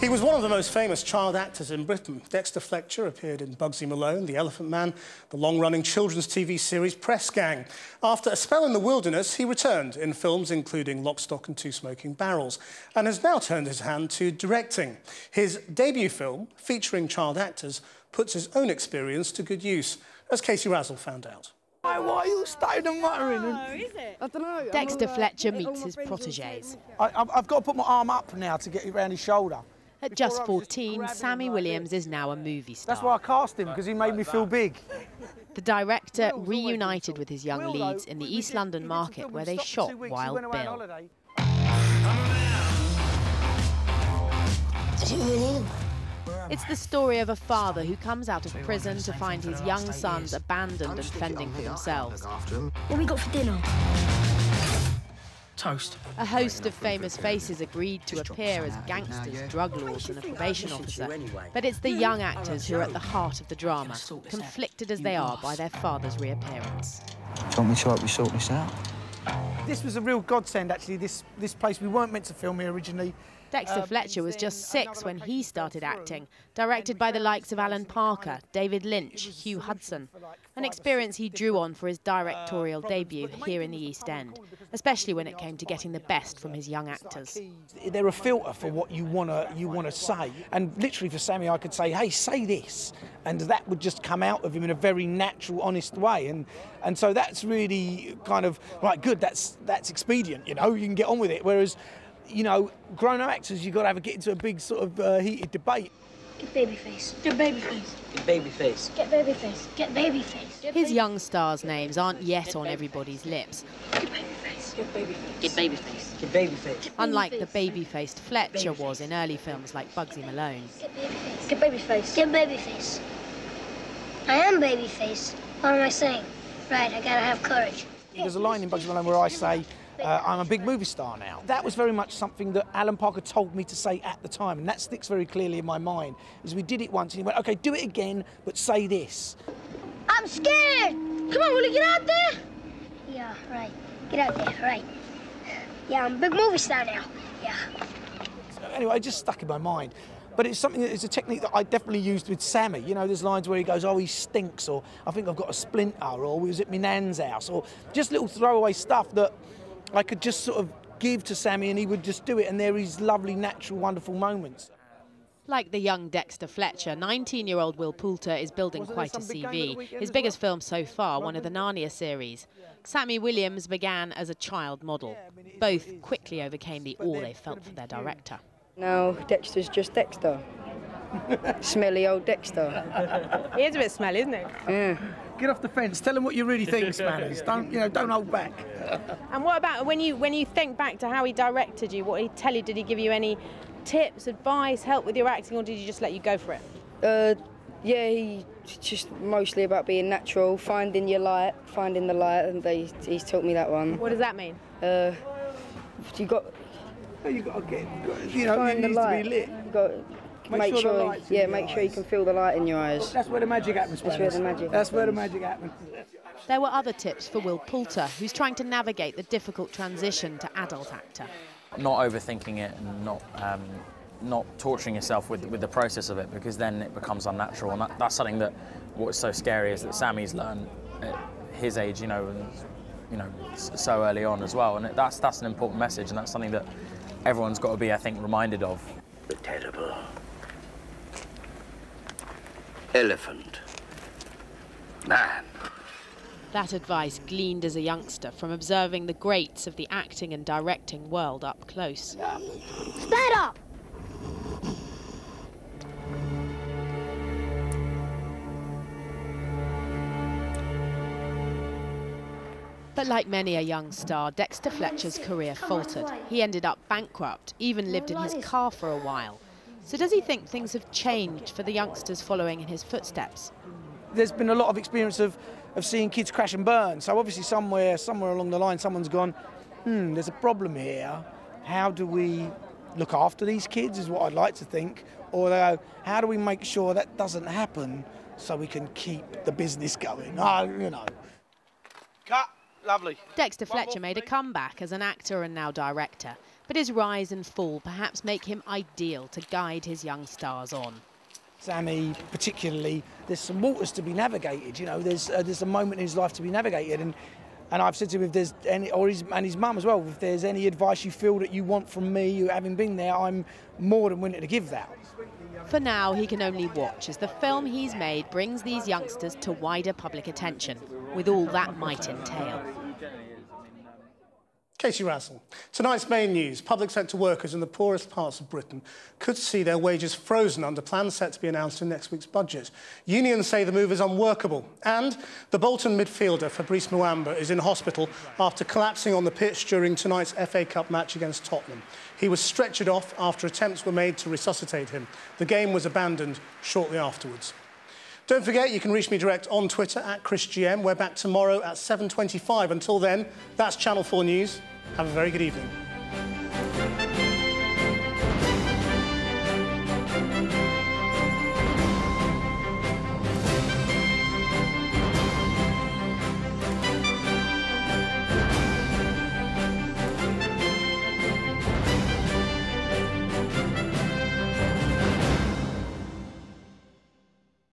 He was one of the most famous child actors in Britain. Dexter Fletcher appeared in Bugsy Malone, The Elephant Man, the long-running children's TV series Press Gang. After a spell in the wilderness, he returned in films including Lock, Stock and Two Smoking Barrels, and has now turned his hand to directing. His debut film, featuring child actors, puts his own experience to good use, as Casey Razzle found out. Why are you starting and muttering? Oh, is it? I don't know. Dexter Fletcher meets his protégés. I've got to put my arm up now to get it around his shoulder. At just 14, Sammy Williams is now a movie star. That's why I cast him, because he made me feel big. The director reunited with his young leads in the East London market where they shot Wild Bill. It's the story of a father who comes out of prison to find his young sons abandoned and fending for themselves. What we got for dinner? Toast. A host of famous faces agreed to appear as gangsters, drug lords and a probation officer. But it's the young actors who are at the heart of the drama, conflicted as they are by their father's reappearance. Do you want me to help you sort this out? This was a real godsend, actually, this place. We weren't meant to film here originally. Dexter Fletcher was just 6 when he started acting, directed by the likes of Alan Parker, David Lynch, Hugh Hudson, an experience he drew on for his directorial debut here in the East End, especially when it came to getting the best from his young actors. They're a filter for what you wanna say, and literally for Sammy I could say, hey, say this, and that would just come out of him in a very natural, honest way, and so that's really kind of, right, good, that's expedient, you know, you can get on with it, whereas, you know, grown-up actors, you've got to get into a big sort of heated debate. Get baby face. Get baby face. Get baby face. Get baby face. Get baby face. His young stars' names aren't yet on everybody's lips. Get baby face. Get baby face. Get baby face. Get baby face. Unlike the baby-faced Fletcher was in early films like Bugsy Malone. Get baby face. Get baby face. Get baby face. I am baby face. What am I saying? Right, I gotta have courage. There's a line in Bugsy Malone where I say, I'm a big movie star now. That was very much something that Alan Parker told me to say at the time, and that sticks very clearly in my mind. Is we did it once, and he went, OK, do it again, but say this. I'm scared! Come on, will you get out there? Yeah, right. Get out there, right. Yeah, I'm a big movie star now. Yeah. So anyway, it just stuck in my mind. But it's something it's a technique that I definitely used with Sammy. You know, there's lines where he goes, oh, he stinks, or I think I've got a splinter, or we was at my nan's house, or just little throwaway stuff that I could just sort of give to Sammy and he would just do it, and there is lovely, natural, wonderful moments. Like the young Dexter Fletcher, 19-year-old Will Poulter is building quite a CV. His biggest film so far, one of the Narnia series. Sammy Williams began as a child model. Both quickly overcame the awe they felt for their director. Now Dexter's just Dexter. Smelly old Dexter. He is a bit smelly, isn't he? Yeah. Get off the fence. Tell them what you really think, Spanners. Don't hold back. And what about when you think back to how he directed you? What did he tell you? Did he give you any tips, advice, help with your acting, or did he just let you go for it? Yeah, he's just mostly about being natural, finding the light, and he's taught me that one. What does that mean? You got to get, find the light. To be lit. You got to make sure you can feel the light in your eyes. That's where the magic happens. That's where the magic happens. There were other tips for Will Poulter, who's trying to navigate the difficult transition to adult actor. Not overthinking it and not torturing yourself with the process of it, because then it becomes unnatural, and that's something that what's so scary is that Sammy's learned at his age, so early on as well, and that's an important message, and that's something that everyone's got to be, I think, reminded of. The terrible elephant man. That advice gleaned as a youngster from observing the greats of the acting and directing world up close. Stand up! But like many a young star, Dexter Fletcher's career faltered. He ended up bankrupt, even lived in his car for a while. So does he think things have changed for the youngsters following in his footsteps? There's been a lot of experience of seeing kids crash and burn. So obviously somewhere along the line, someone's gone, there's a problem here. How do we look after these kids, is what I'd like to think. Or they go, how do we make sure that doesn't happen so we can keep the business going? Cut. Lovely. Dexter Fletcher made a comeback as an actor and now director. But his rise and fall perhaps make him ideal to guide his young stars on. Sammy, particularly, there's some waters to be navigated. You know, there's a moment in his life to be navigated, and I've said to him, if there's any, and his mum as well, if there's any advice you feel that you want from me, having been there, I'm more than willing to give that. For now, he can only watch as the film he's made brings these youngsters to wider public attention, with all that might entail. Katie Razzle. Tonight's main news. Public sector workers in the poorest parts of Britain could see their wages frozen under plans set to be announced in next week's budget. Unions say the move is unworkable. And the Bolton midfielder Fabrice Muamba is in hospital after collapsing on the pitch during tonight's FA Cup match against Tottenham. He was stretchered off after attempts were made to resuscitate him. The game was abandoned shortly afterwards. Don't forget, you can reach me direct on Twitter @ChrisGM. We're back tomorrow at 7:25. Until then, that's Channel 4 News. Have a very good evening.